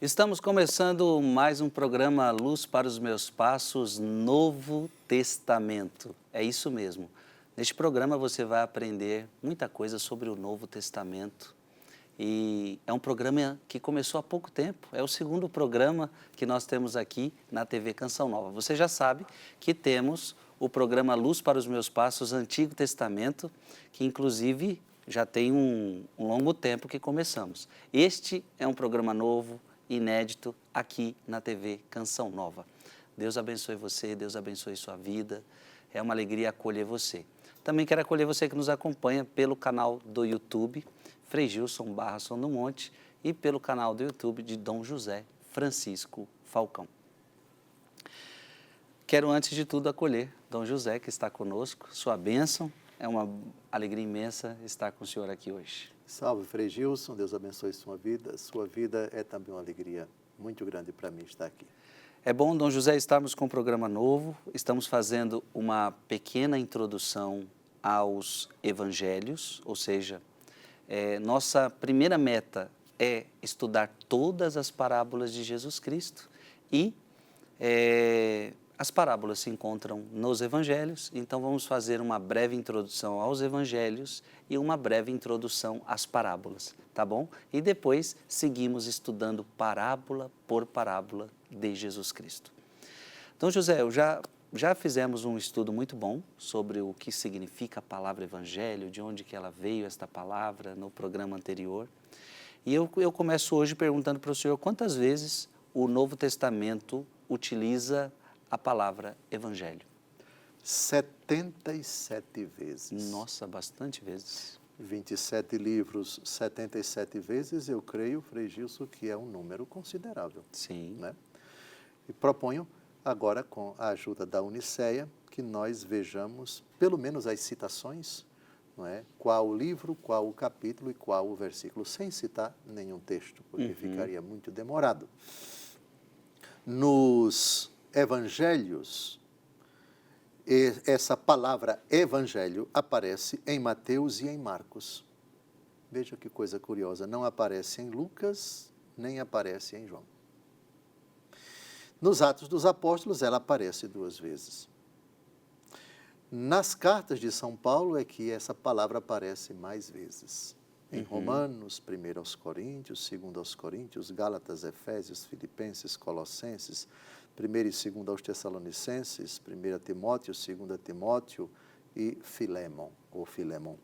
Estamos começando mais um programa Luz para os Meus Passos, Novo Testamento. É isso mesmo. Neste programa você vai aprender muita coisa sobre o Novo Testamento. E é um programa que começou há pouco tempo. É o segundo programa que nós temos aqui na TV Canção Nova. Você já sabe que temos o programa Luz para os Meus Passos, Antigo Testamento, que inclusive já tem um longo tempo que começamos. Este é um programa novo, inédito, aqui na TV Canção Nova. Deus abençoe você, Deus abençoe sua vida. É uma alegria acolher você. Também quero acolher você que nos acompanha pelo canal do YouTube, Frei Gilson / Som do Monte, e pelo canal do YouTube de Dom José Francisco Falcão. Quero, antes de tudo, acolher Dom José, que está conosco. Sua bênção, é uma alegria imensa estar com o senhor aqui hoje. Salve, Frei Gilson, Deus abençoe sua vida. Sua vida é também uma alegria muito grande para mim estar aqui. É bom, Dom José, estarmos com um programa novo. Estamos fazendo uma pequena introdução aos evangelhos, ou seja, nossa primeira meta é estudar todas as parábolas de Jesus Cristo e as parábolas se encontram nos evangelhos, então vamos fazer uma breve introdução aos evangelhos e uma breve introdução às parábolas, tá bom? E depois seguimos estudando parábola por parábola de Jesus Cristo. Então, José, já fizemos um estudo muito bom sobre o que significa a palavra evangelho, de onde que ela veio, esta palavra, no programa anterior. E eu começo hoje perguntando para o senhor quantas vezes o Novo Testamento utiliza a palavra evangelho. 77 vezes. Nossa, bastante vezes. 27 livros, 77 vezes, eu creio, Frei Gilson, que é um número considerável. Sim. Né? E proponho agora, com a ajuda da Uniceia, que nós vejamos pelo menos as citações, não é? Qual o livro, qual o capítulo e qual o versículo, sem citar nenhum texto, porque ficaria muito demorado. Nos evangelhos, essa palavra evangelho aparece em Mateus e em Marcos. Veja que coisa curiosa, não aparece em Lucas, nem aparece em João. Nos Atos dos Apóstolos, ela aparece 2 vezes. Nas cartas de São Paulo é que essa palavra aparece mais vezes. Em Romanos, 1 aos Coríntios, 2 aos Coríntios, Gálatas, Efésios, Filipenses, Colossenses, 1 e 2 aos Tessalonicenses, 1 Timóteo, 2 Timóteo e Filémon, ou Filémon.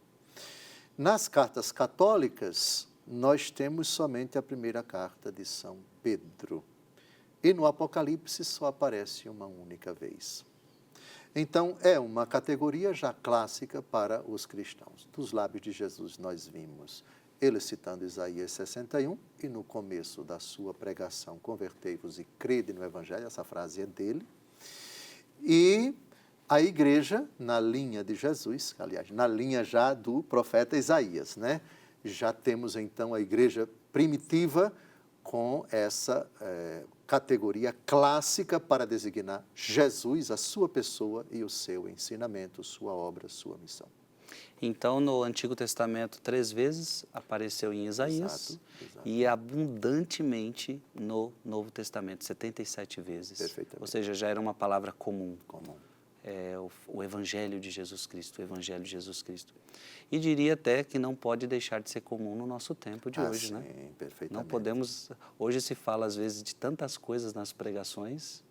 Nas cartas católicas, nós temos somente a primeira carta de São Pedro. E no Apocalipse só aparece uma única vez. Então, é uma categoria já clássica para os cristãos. Dos lábios de Jesus nós vimos ele citando Isaías 61 e no começo da sua pregação, convertei-vos e crede no Evangelho, essa frase é dele. E a igreja, na linha de Jesus, aliás, na linha já do profeta Isaías, né? Já temos então a igreja primitiva com essa categoria clássica para designar Jesus, a sua pessoa e o seu ensinamento, sua obra, sua missão. Então, no Antigo Testamento, 3 vezes apareceu em Isaías. Exato. E abundantemente no Novo Testamento, 77 vezes. Perfeitamente. Ou seja, já era uma palavra comum. Comum. O Evangelho de Jesus Cristo, o Evangelho de Jesus Cristo. E diria até que não pode deixar de ser comum no nosso tempo de hoje, sim, né? Perfeitamente. Não podemos... Hoje se fala, às vezes, de tantas coisas nas pregações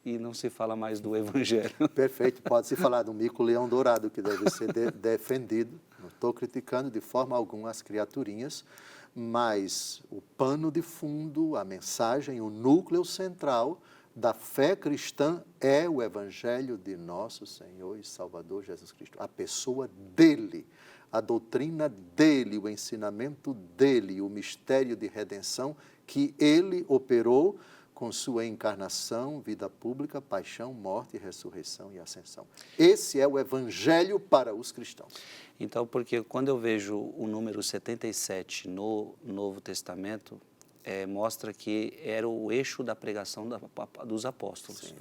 e não se fala mais do Evangelho. Perfeito. Pode-se falar do mico-leão dourado, que deve ser defendido. Não estou criticando de forma alguma as criaturinhas, mas o pano de fundo, a mensagem, o núcleo central da fé cristã é o Evangelho de nosso Senhor e Salvador Jesus Cristo. A pessoa dele, a doutrina dele, o ensinamento dele, o mistério de redenção que ele operou com sua encarnação, vida pública, paixão, morte, ressurreição e ascensão. Esse é o Evangelho para os cristãos. Então, porque quando eu vejo o número 77 no Novo Testamento, mostra que era o eixo da pregação dos apóstolos. Sim.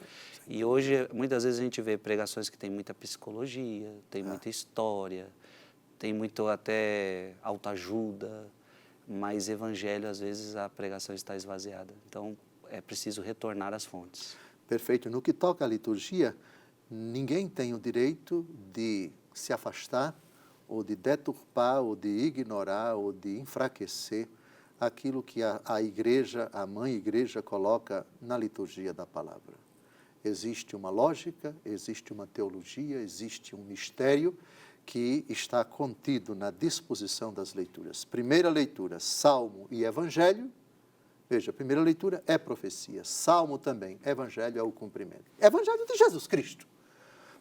E hoje, muitas vezes, a gente vê pregações que tem muita psicologia, tem muita história, tem muito até autoajuda, mas evangelho, às vezes, a pregação está esvaziada. Então, é preciso retornar às fontes. Perfeito. No que toca à liturgia, ninguém tem o direito de se afastar, ou de deturpar, ou de ignorar, ou de enfraquecer aquilo que a igreja, a mãe igreja, coloca na liturgia da palavra. Existe uma lógica, existe uma teologia, existe um mistério que está contido na disposição das leituras. Primeira leitura, Salmo e Evangelho. Veja, a primeira leitura é profecia, Salmo também, Evangelho é o cumprimento. Evangelho de Jesus Cristo.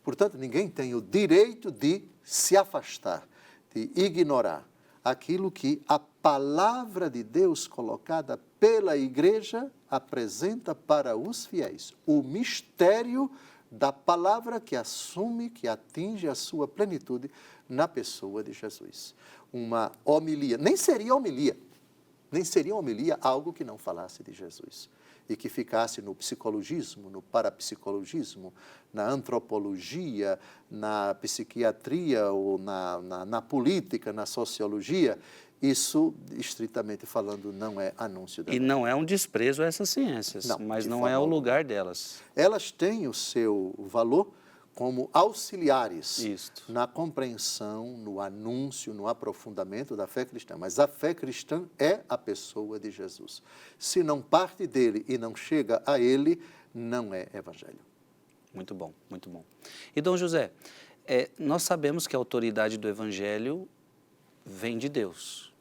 Portanto, ninguém tem o direito de se afastar, de ignorar aquilo que a palavra de Deus colocada pela igreja apresenta para os fiéis. O mistério da palavra que assume, que atinge a sua plenitude na pessoa de Jesus. Uma homilia, nem seria homilia algo que não falasse de Jesus e que ficasse no psicologismo, no parapsicologismo, na antropologia, na psiquiatria ou na política, na sociologia. Isso, estritamente falando, não é anúncio da verdade. E não é um desprezo a essas ciências, mas não é o lugar delas. Elas têm o seu valor como auxiliares Isto. na compreensão, no anúncio, no aprofundamento da fé cristã. Mas a fé cristã é a pessoa de Jesus. Se não parte dele e não chega a ele, não é evangelho. Muito bom, muito bom. E, Dom José, nós sabemos que a autoridade do evangelho vem de Deus.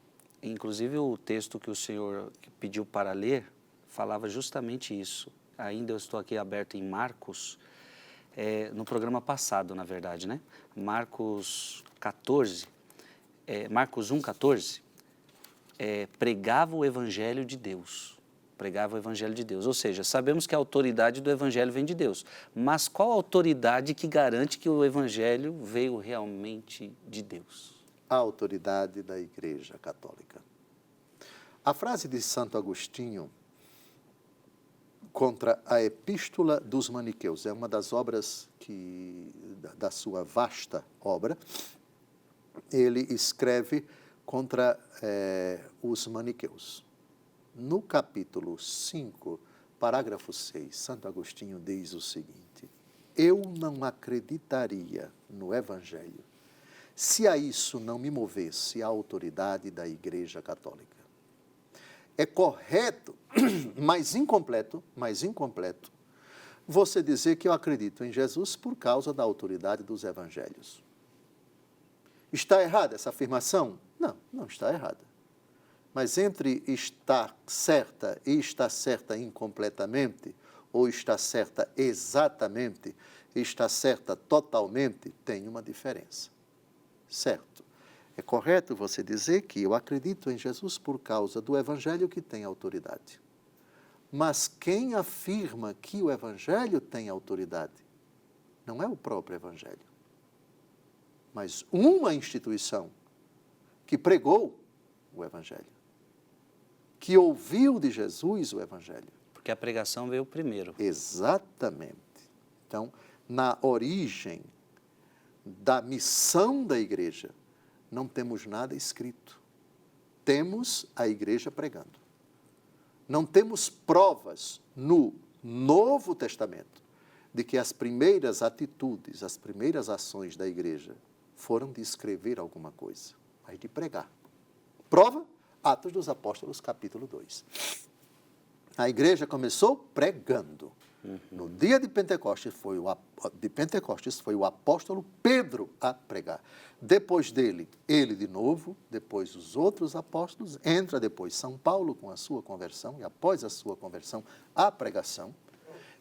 Inclusive, o texto que o senhor pediu para ler falava justamente isso. Ainda eu estou aqui aberto em Marcos, no programa passado, na verdade, né? Marcos 14, Marcos 1,14, pregava o evangelho de Deus. Pregava o evangelho de Deus. Ou seja, sabemos que a autoridade do evangelho vem de Deus. Mas qual a autoridade que garante que o evangelho veio realmente de Deus? A autoridade da Igreja Católica. A frase de Santo Agostinho contra a Epístola dos Maniqueus é uma das obras da sua vasta obra. Ele escreve contra os maniqueus. No capítulo 5, parágrafo 6, Santo Agostinho diz o seguinte: eu não acreditaria no Evangelho se a isso não me movesse a autoridade da Igreja Católica. É correto, mas incompleto, você dizer que eu acredito em Jesus por causa da autoridade dos Evangelhos. Está errada essa afirmação? Não, não está errada. Mas entre estar certa e estar certa incompletamente, ou está certa exatamente, e está certa totalmente, tem uma diferença. Certo. É correto você dizer que eu acredito em Jesus por causa do Evangelho que tem autoridade. Mas quem afirma que o Evangelho tem autoridade não é o próprio Evangelho, mas uma instituição que pregou o Evangelho, que ouviu de Jesus o Evangelho. Porque a pregação veio primeiro. Exatamente. Então, na origem da missão da igreja, não temos nada escrito. Temos a igreja pregando. Não temos provas no Novo Testamento de que as primeiras atitudes, as primeiras ações da igreja foram de escrever alguma coisa, mas de pregar. Prova, Atos dos Apóstolos, capítulo 2. A igreja começou pregando. No dia de Pentecostes foi o apóstolo Pedro a pregar. Depois dele, ele de novo, depois os outros apóstolos, entra depois São Paulo com a sua conversão, e após a sua conversão, a pregação.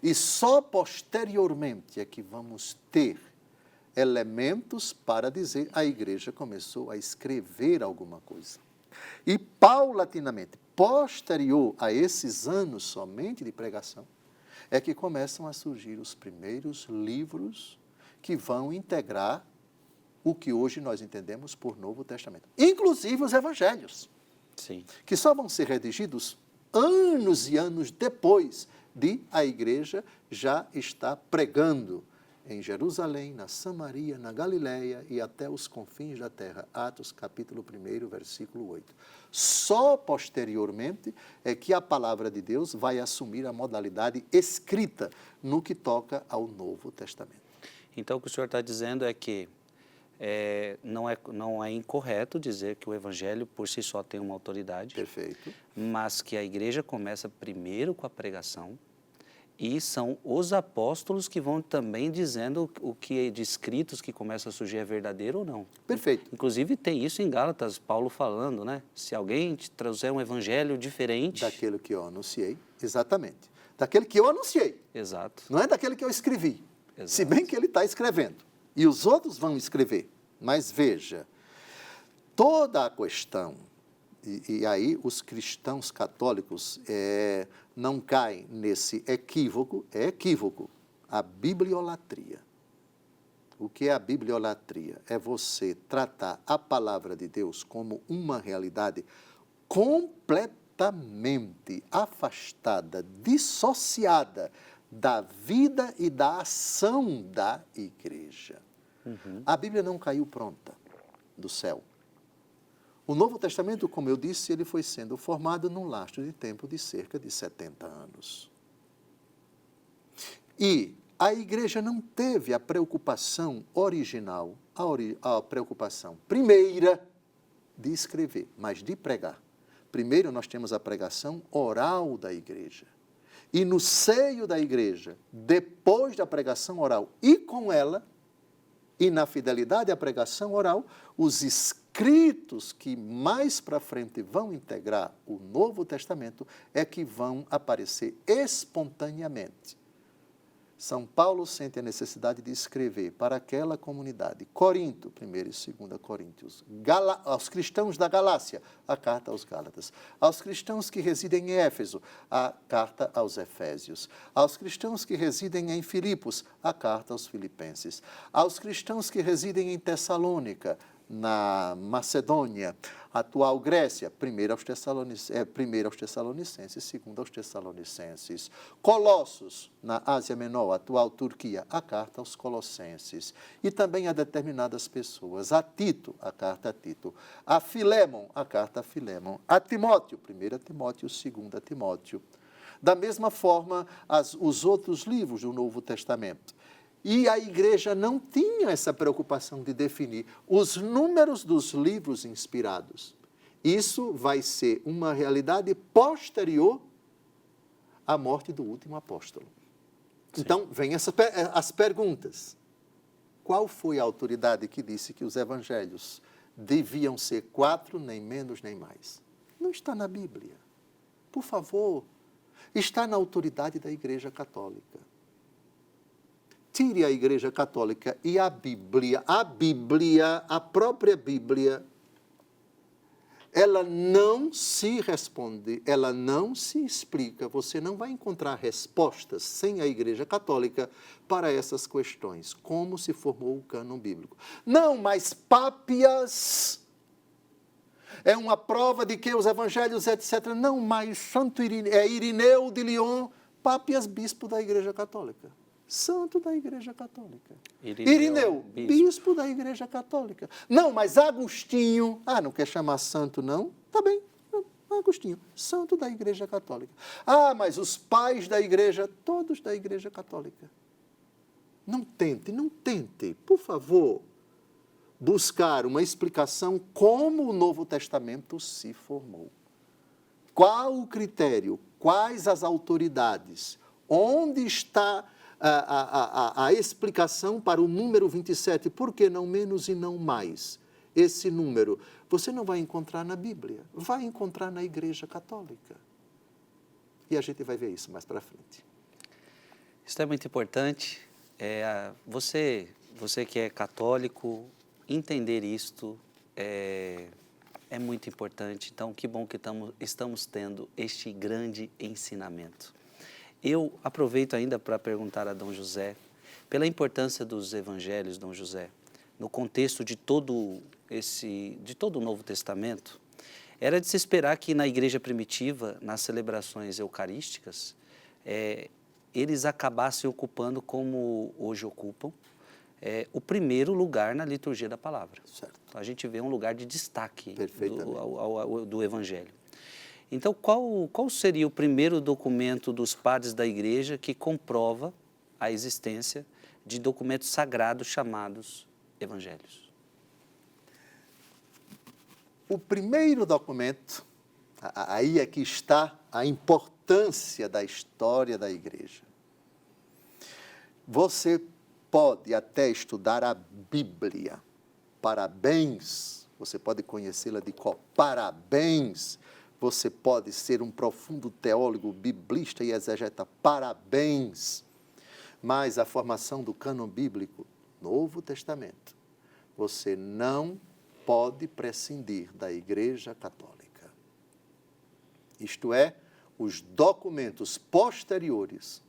E só posteriormente é que vamos ter elementos para dizer a igreja começou a escrever alguma coisa. E paulatinamente, posterior a esses anos somente de pregação, é que começam a surgir os primeiros livros que vão integrar o que hoje nós entendemos por Novo Testamento. Inclusive os evangelhos. Sim. Que só vão ser redigidos anos e anos depois de a igreja já estar pregando em Jerusalém, na Samaria, na Galiléia e até os confins da terra. Atos capítulo 1, versículo 8. Só posteriormente é que a palavra de Deus vai assumir a modalidade escrita no que toca ao Novo Testamento. Então, o que o senhor está dizendo é que não é incorreto dizer que o Evangelho por si só tem uma autoridade. Perfeito. Mas que a igreja começa primeiro com a pregação e são os apóstolos que vão também dizendo o que de escritos que começa a surgir é verdadeiro ou não. Perfeito. Inclusive tem isso em Gálatas, Paulo falando, né? Se alguém te trouxer um evangelho diferente... Daquele que eu anunciei, exatamente. Daquele que eu anunciei. Exato. Não é daquele que eu escrevi. Exato. Se bem que ele está escrevendo. E os outros vão escrever. Mas veja, toda a questão, e aí os cristãos católicos não caem nesse equívoco, é equívoco, a bibliolatria. O que é a bibliolatria? É você tratar a palavra de Deus como uma realidade completamente afastada, dissociada da vida e da ação da igreja. A Bíblia não caiu pronta do céu. O Novo Testamento, como eu disse, ele foi sendo formado num lastro de tempo de cerca de 70 anos. E a igreja não teve a preocupação original, a preocupação primeira de escrever, mas de pregar. Primeiro nós temos a pregação oral da igreja. E no seio da igreja, depois da pregação oral e com ela, e na fidelidade à pregação oral, os escritos que mais para frente vão integrar o Novo Testamento é que vão aparecer espontaneamente. São Paulo sente a necessidade de escrever para aquela comunidade, Corinto, 1 e 2 Coríntios, aos cristãos da Galácia, a carta aos Gálatas, aos cristãos que residem em Éfeso, a carta aos Efésios, aos cristãos que residem em Filipos, a carta aos Filipenses, aos cristãos que residem em Tessalônica, na Macedônia, atual Grécia, 1 aos Tessalonicenses, 2 aos Tessalonicenses. Colossos, na Ásia Menor, atual Turquia, a carta aos Colossenses. E também a determinadas pessoas. A Tito, a carta a Tito. A Filémon, a carta a Filémon. A Timóteo, 1 Timóteo, 2 Timóteo. Da mesma forma, os outros livros do Novo Testamento. E a igreja não tinha essa preocupação de definir os números dos livros inspirados. Isso vai ser uma realidade posterior à morte do último apóstolo. Sim. Então, vêm as perguntas. Qual foi a autoridade que disse que os evangelhos deviam ser 4, nem menos, nem mais? Não está na Bíblia. Por favor, está na autoridade da Igreja Católica. Tire a Igreja Católica e a Bíblia, a própria Bíblia, ela não se responde, ela não se explica. Você não vai encontrar respostas sem a Igreja Católica para essas questões. Como se formou o cânon bíblico? Não, mas Pápias é uma prova de que os evangelhos, etc. Não, mas Santo Irineu de Lyon, Pápias, bispo da Igreja Católica. Santo da Igreja Católica. Irineu, bispo da Igreja Católica. Não, mas Agostinho, não quer chamar santo não? Tá bem, Agostinho, santo da Igreja Católica. Mas os pais da Igreja, todos da Igreja Católica. Não tente, por favor, buscar uma explicação como o Novo Testamento se formou. Qual o critério? Quais as autoridades? Onde está a explicação para o número 27, por que não menos e não mais? Esse número você não vai encontrar na Bíblia, vai encontrar na Igreja Católica. E a gente vai ver isso mais para frente. Isso é muito importante. Você que é católico, entender isto é muito importante. Então, que bom que estamos tendo este grande ensinamento. Eu aproveito ainda para perguntar a Dom José, pela importância dos evangelhos, Dom José, no contexto de todo o Novo Testamento, era de se esperar que na igreja primitiva, nas celebrações eucarísticas, eles acabassem ocupando, como hoje ocupam, o primeiro lugar na liturgia da palavra. Certo. Então, a gente vê um lugar de destaque do Evangelho. Então, qual seria o primeiro documento dos padres da Igreja que comprova a existência de documentos sagrados chamados Evangelhos? O primeiro documento, aí é que está a importância da história da Igreja. Você pode até estudar a Bíblia. Parabéns! Você pode conhecê-la de cor. Parabéns! Você pode ser um profundo teólogo, biblista e exegeta. Parabéns! Mas a formação do cânon bíblico, Novo Testamento, você não pode prescindir da Igreja Católica. Isto é, os documentos posteriores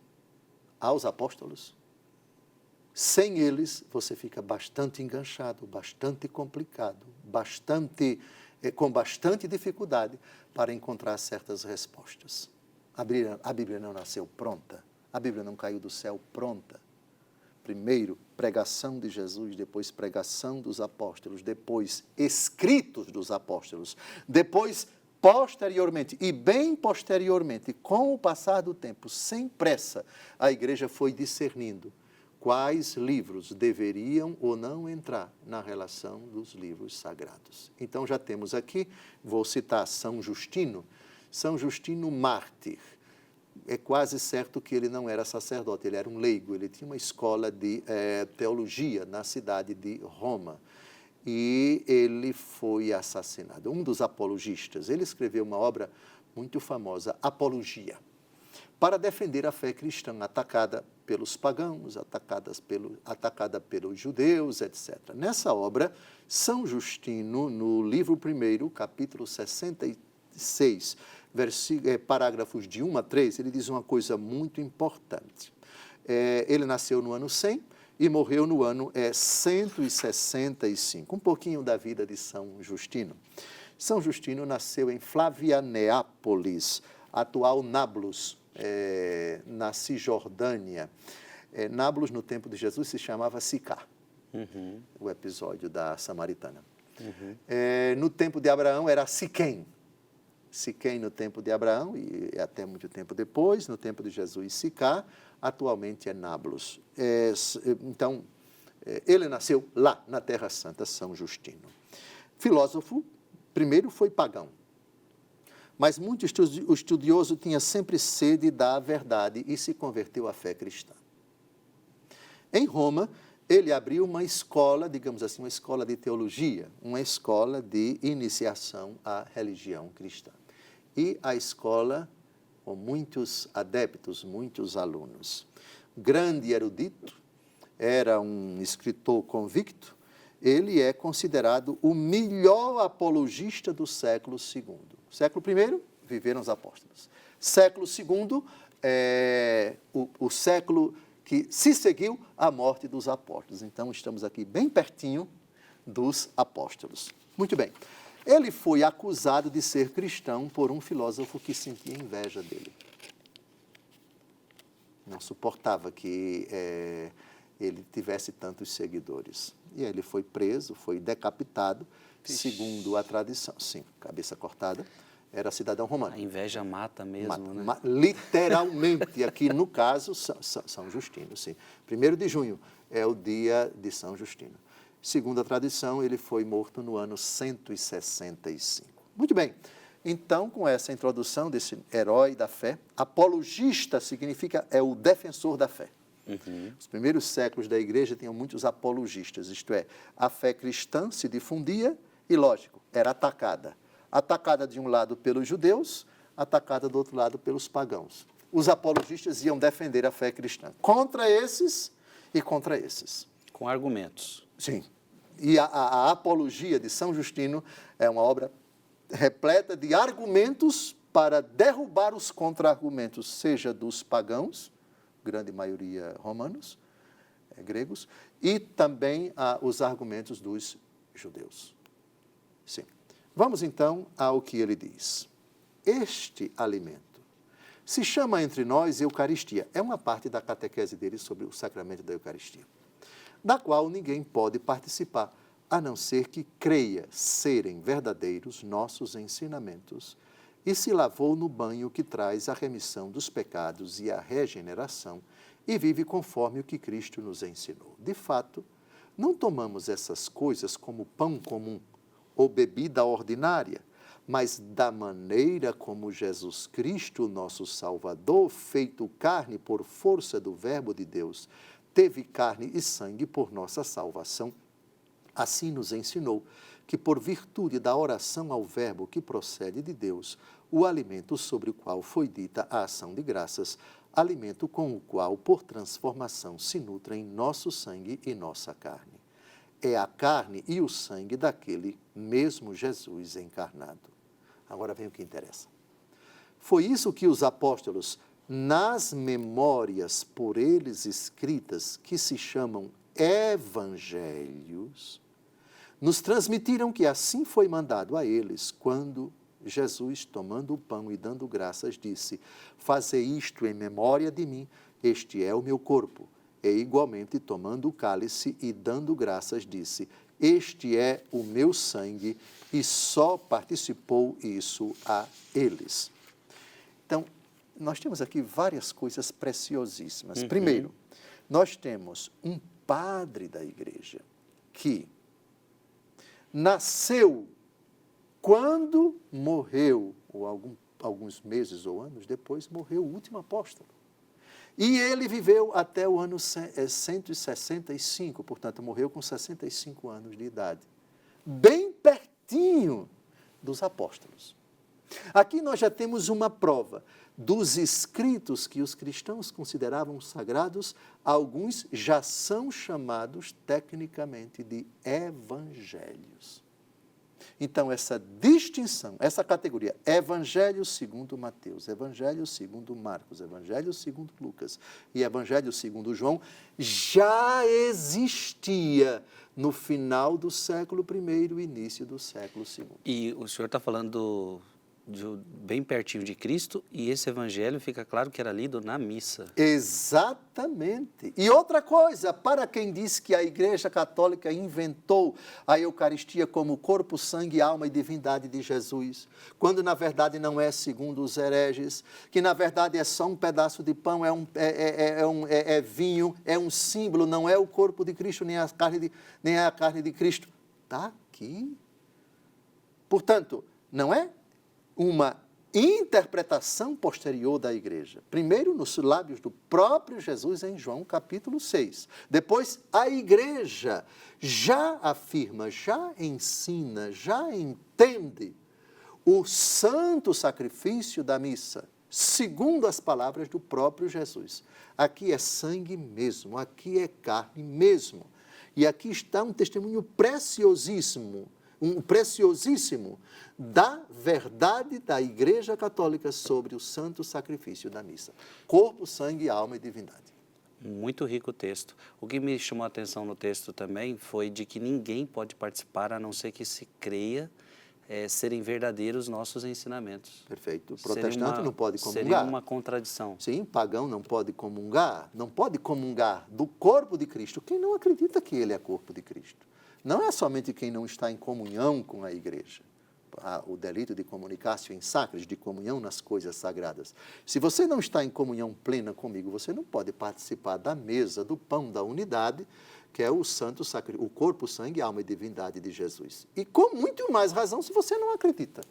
aos apóstolos. Sem eles, você fica bastante enganchado, bastante complicado, com bastante dificuldade para encontrar certas respostas. A Bíblia não nasceu pronta, a Bíblia não caiu do céu pronta. Primeiro, pregação de Jesus, depois pregação dos apóstolos, depois escritos dos apóstolos, depois, posteriormente, e bem posteriormente, com o passar do tempo, sem pressa, a Igreja foi discernindo quais livros deveriam ou não entrar na relação dos livros sagrados. Então, já temos aqui, vou citar São Justino mártir. É quase certo que ele não era sacerdote, ele era um leigo, ele tinha uma escola de teologia na cidade de Roma e ele foi assassinado. Um dos apologistas, ele escreveu uma obra muito famosa, Apologia, para defender a fé cristã atacada pelos pagãos, atacada pelos judeus, etc. Nessa obra, São Justino, no livro 1, capítulo 66, parágrafos de 1 a 3, ele diz uma coisa muito importante. Ele nasceu no ano 100 e morreu no ano 165. Um pouquinho da vida de São Justino. São Justino nasceu em Flavianeápolis, atual Nablus, na Cisjordânia. Nablus, no tempo de Jesus, se chamava Sicar, o episódio da Samaritana. No tempo de Abraão era Siquém. Siquém no tempo de Abraão e até muito tempo depois, no tempo de Jesus, Sicar, atualmente é Nablus. Então, ele nasceu lá na Terra Santa, São Justino. Filósofo, primeiro foi pagão, mas muito estudioso, tinha sempre sede da verdade e se converteu à fé cristã. Em Roma, ele abriu uma escola, digamos assim, uma escola de teologia, uma escola de iniciação à religião cristã. E a escola, com muitos adeptos, muitos alunos. Grande erudito, era um escritor convicto, ele é considerado o melhor apologista do século II. Século I, viveram os apóstolos. Século II, o século que se seguiu a morte dos apóstolos. Então, estamos aqui bem pertinho dos apóstolos. Muito bem. Ele foi acusado de ser cristão por um filósofo que sentia inveja dele. Não suportava que ele tivesse tantos seguidores. E ele foi preso, foi decapitado, segundo a tradição. Sim, cabeça cortada. Era cidadão romano. A inveja mata mesmo, né? Literalmente, aqui no caso, São Justino, sim. 1º de junho é o dia de São Justino. Segundo a tradição, ele foi morto no ano 165. Muito bem. Então, com essa introdução desse herói da fé, apologista significa o defensor da fé. Os primeiros séculos da igreja tinham muitos apologistas, isto é, a fé cristã se difundia e, lógico, era atacada. Atacada de um lado pelos judeus, atacada do outro lado pelos pagãos. Os apologistas iam defender a fé cristã contra esses e contra esses. Com argumentos. Sim. E a Apologia de São Justino é uma obra repleta de argumentos para derrubar os contra-argumentos, seja dos pagãos, grande maioria romanos, gregos, e também os argumentos dos judeus. Sim. Vamos então ao que ele diz. Este alimento se chama entre nós Eucaristia. É uma parte da catequese dele sobre o sacramento da Eucaristia, da qual ninguém pode participar, a não ser que creia serem verdadeiros nossos ensinamentos e se lavou no banho que traz a remissão dos pecados e a regeneração e vive conforme o que Cristo nos ensinou. De fato, não tomamos essas coisas como pão comum ou bebida ordinária, mas da maneira como Jesus Cristo, nosso Salvador, feito carne por força do Verbo de Deus, teve carne e sangue por nossa salvação. Assim nos ensinou que, por virtude da oração ao Verbo que procede de Deus, o alimento sobre o qual foi dita a ação de graças, alimento com o qual, por transformação, se nutrem nosso sangue e nossa carne. É a carne e o sangue daquele mesmo Jesus encarnado. Agora vem o que interessa. Foi isso que os apóstolos, nas memórias por eles escritas, que se chamam evangelhos, nos transmitiram que assim foi mandado a eles quando Jesus, tomando o pão e dando graças, disse: fazei isto em memória de mim, este é o meu corpo. E igualmente, tomando o cálice e dando graças, disse: este é o meu sangue, e só participou isso a eles. Então, nós temos aqui várias coisas preciosíssimas. Primeiro, nós temos um padre da igreja que nasceu quando morreu, ou alguns meses ou anos depois, morreu o último apóstolo. E ele viveu até o ano 165, portanto, morreu com 65 anos de idade. Bem pertinho dos apóstolos. Aqui nós já temos uma prova dos escritos que os cristãos consideravam sagrados, alguns já são chamados tecnicamente de evangelhos. Então, essa distinção, essa categoria, Evangelho segundo Mateus, Evangelho segundo Marcos, Evangelho segundo Lucas e Evangelho segundo João, já existia no final do século I e início do século II. E o senhor está falando bem pertinho de Cristo, e esse evangelho fica claro que era lido na missa. Exatamente. E outra coisa, para quem diz que a Igreja Católica inventou a Eucaristia como corpo, sangue, alma e divindade de Jesus, quando na verdade não é, segundo os hereges, que na verdade é só um pedaço de pão, é vinho, é um símbolo, não é o corpo de Cristo, nem a carne de Cristo. Está aqui. Portanto, não é uma interpretação posterior da igreja. Primeiro, nos lábios do próprio Jesus em João capítulo 6. Depois, a igreja já afirma, já ensina, já entende o santo sacrifício da missa, segundo as palavras do próprio Jesus. Aqui é sangue mesmo, aqui é carne mesmo. E aqui está um testemunho preciosíssimo da verdade da Igreja Católica sobre o santo sacrifício da missa. Corpo, sangue, alma e divindade. Muito rico o texto. O que me chamou a atenção no texto também foi de que ninguém pode participar a não ser que se creia serem verdadeiros nossos ensinamentos. Perfeito. O protestante não pode comungar. Seria uma contradição. Sim, pagão não pode comungar do corpo de Cristo quem não acredita que ele é corpo de Cristo. Não é somente quem não está em comunhão com a igreja. O delito de comunicatio in sacris, de comunhão nas coisas sagradas. Se você não está em comunhão plena comigo, você não pode participar da mesa do pão da unidade, que é o corpo, sangue, alma e divindade de Jesus. E com muito mais razão se você não acredita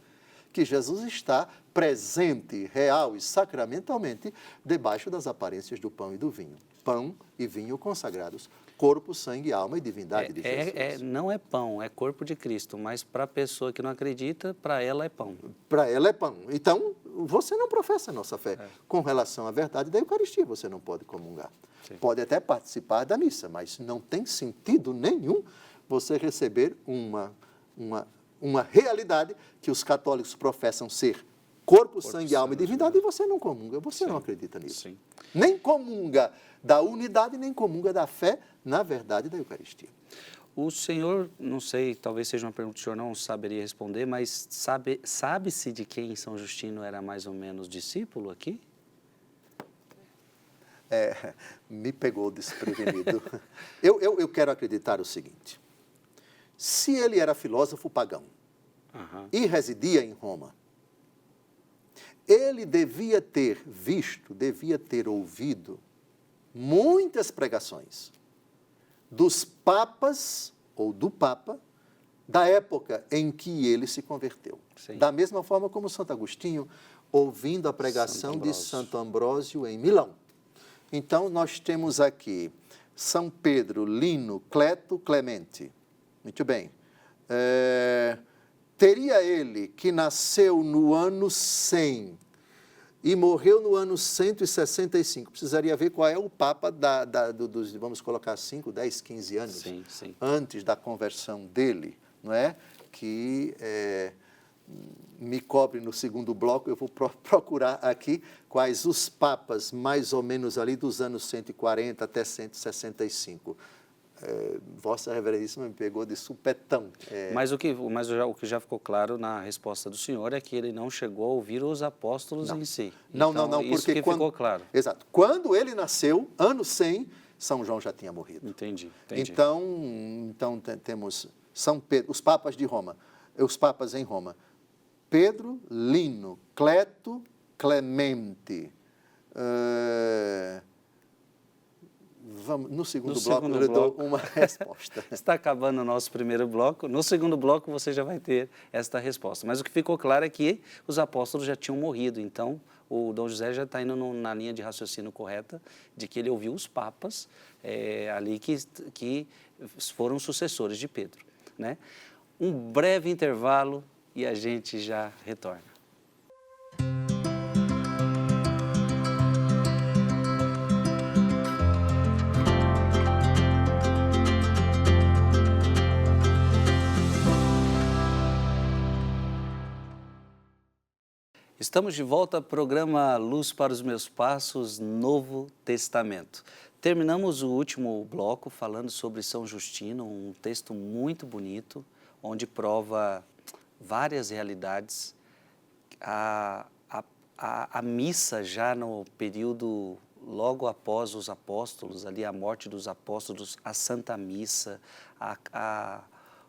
que Jesus está presente, real e sacramentalmente debaixo das aparências do pão e do vinho. Pão e vinho consagrados, corpo, sangue, alma e divindade de Jesus. Não é pão, é corpo de Cristo, mas para a pessoa que não acredita, para ela é pão. Para ela é pão. Então, você não professa a nossa fé. Com relação à verdade da Eucaristia, você não pode comungar. Sim. Pode até participar da missa, mas não tem sentido nenhum você receber uma realidade que os católicos professam ser corpo, sangue, alma e divindade, e você não comunga, você não acredita nisso. Sim. Nem comunga da unidade, nem comunga da fé na verdade da Eucaristia. O senhor, não sei, talvez seja uma pergunta que o senhor não saberia responder, mas sabe-se de quem São Justino era mais ou menos discípulo aqui? Me pegou desprevenido. Eu quero acreditar o seguinte, se ele era filósofo pagão e residia em Roma, ele devia ter visto, devia ter ouvido muitas pregações dos papas, ou do Papa, da época em que ele se converteu. Sim. Da mesma forma como Santo Agostinho, ouvindo a pregação de Santo Ambrósio em Milão. Então, nós temos aqui São Pedro, Lino, Cleto, Clemente. Muito bem. Teria ele que nasceu no ano 100 e morreu no ano 165. Precisaria ver qual é o Papa dos, vamos colocar, 5, 10, 15 anos antes da conversão dele, não é? Que me cobre no segundo bloco, eu vou procurar aqui quais os papas, mais ou menos ali dos anos 140 até 165. Vossa Reverendíssima me pegou de supetão. Mas o que já ficou claro na resposta do senhor é que ele não chegou a ouvir os apóstolos em si. Não, isso porque ficou claro. Exato. Quando ele nasceu, ano 100, São João já tinha morrido. Entendi. Então temos São Pedro, os papas de Roma, os papas em Roma. Pedro, Lino, Cleto, Clemente. No segundo bloco eu dou uma resposta. Está acabando o nosso primeiro bloco. No segundo bloco você já vai ter esta resposta. Mas o que ficou claro é que os apóstolos já tinham morrido. Então, o Dom José já está indo na linha de raciocínio correta de que ele ouviu os papas ali que foram sucessores de Pedro, né? Um breve intervalo e a gente já retorna. Estamos de volta ao programa Luz para os Meus Passos, Novo Testamento. Terminamos o último bloco falando sobre São Justino, um texto muito bonito, onde prova várias realidades. A missa já no período logo após os apóstolos, ali a morte dos apóstolos, a Santa Missa,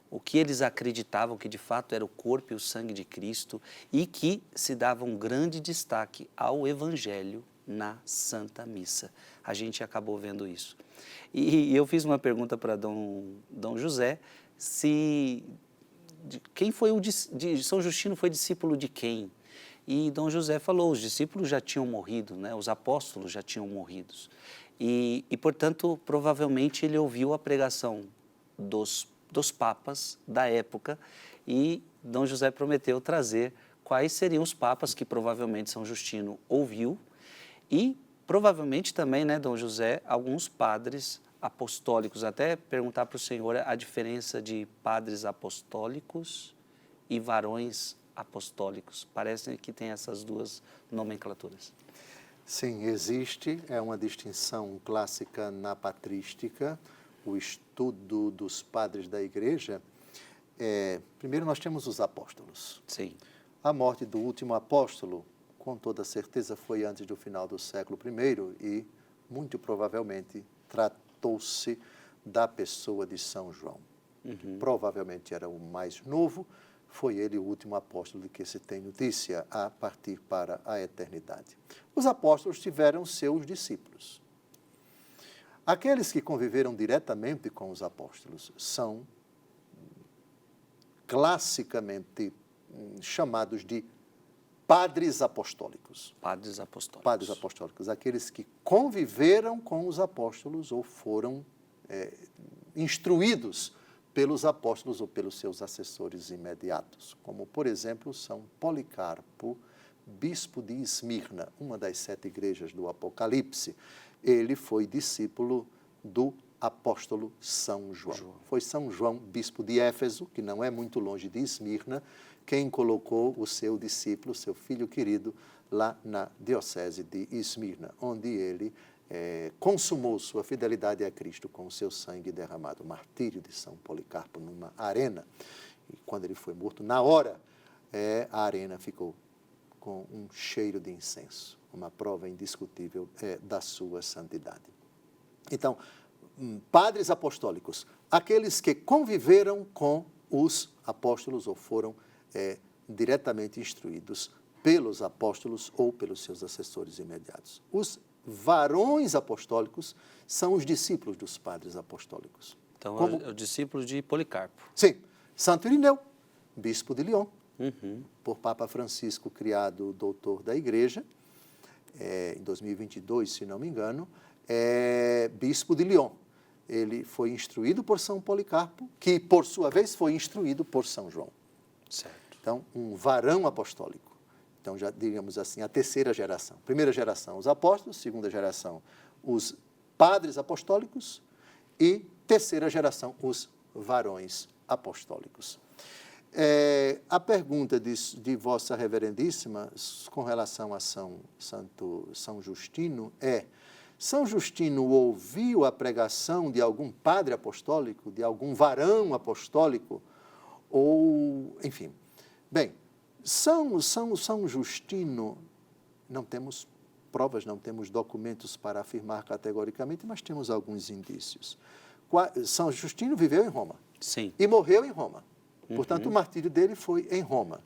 o que eles acreditavam que de fato era o corpo e o sangue de Cristo e que se dava um grande destaque ao Evangelho na Santa Missa. A gente acabou vendo isso. E eu fiz uma pergunta para Dom José, quem foi São Justino foi discípulo de quem? E Dom José falou, os discípulos já tinham morrido, né? Os apóstolos já tinham morrido. E, portanto, provavelmente ele ouviu a pregação dos papas da época e Dom José prometeu trazer quais seriam os papas que provavelmente São Justino ouviu e provavelmente também, né, Dom José, alguns padres apostólicos. Até perguntar para o senhor a diferença de padres apostólicos e varões apostólicos. Parece que tem essas duas nomenclaturas. Sim, existe, é uma distinção clássica na patrística, o estudo dos padres da igreja. Primeiro nós temos os apóstolos. Sim. A morte do último apóstolo, com toda certeza, foi antes do final do século I e, muito provavelmente, tratou-se da pessoa de São João, que provavelmente era o mais novo, foi ele o último apóstolo de que se tem notícia a partir para a eternidade. Os apóstolos tiveram seus discípulos. Aqueles que conviveram diretamente com os apóstolos são classicamente chamados de padres apostólicos. Padres apostólicos. Padres apostólicos, aqueles que conviveram com os apóstolos ou foram instruídos pelos apóstolos ou pelos seus assessores imediatos, como, por exemplo, São Policarpo, bispo de Esmirna, uma das 7 igrejas do Apocalipse. Ele foi discípulo do apóstolo São João. Foi São João, bispo de Éfeso, que não é muito longe de Esmirna, quem colocou o seu discípulo, seu filho querido, lá na diocese de Esmirna, onde ele consumou sua fidelidade a Cristo com o seu sangue derramado. O martírio de São Policarpo numa arena. E quando ele foi morto, na hora, a arena ficou com um cheiro de incenso. uma prova indiscutível da sua santidade. Então, padres apostólicos, aqueles que conviveram com os apóstolos ou foram diretamente instruídos pelos apóstolos ou pelos seus assessores imediatos. Os varões apostólicos são os discípulos dos padres apostólicos. Então, é o discípulo de Policarpo. Sim. Santo Irineu, bispo de Lyon, por Papa Francisco, criado doutor da Igreja, em 2022, se não me engano, bispo de Lyon. Ele foi instruído por São Policarpo, que, por sua vez, foi instruído por São João. Certo. Então, um varão apostólico. Então, já digamos assim, a terceira geração. Primeira geração, os apóstolos. Segunda geração, os padres apostólicos. E terceira geração, os varões apostólicos. A pergunta de Vossa Reverendíssima com relação a São Justino São Justino ouviu a pregação de algum padre apostólico, de algum varão apostólico, ou, enfim. Bem, São Justino, não temos provas, não temos documentos para afirmar categoricamente, mas temos alguns indícios. São Justino viveu em Roma. Sim. E morreu em Roma. Portanto, o martírio dele foi em Roma.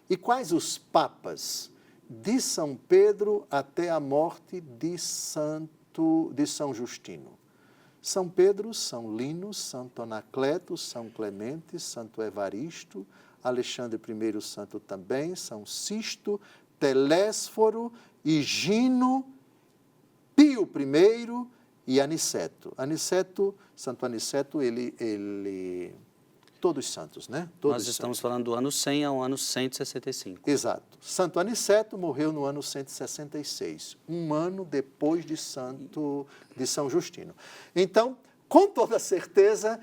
E quais os papas de São Pedro até a morte de São Justino? São Pedro, São Lino, Santo Anacleto, São Clemente, Santo Evaristo, Alexandre I Santo também, São Sisto, Telésforo, Higino, Pio I e Aniceto. Santo Aniceto, todos santos, né? Todos Nós estamos falando do ano 100 ao ano 165. Exato. Santo Aniceto morreu no ano 166, um ano depois de São Justino. Então, com toda certeza,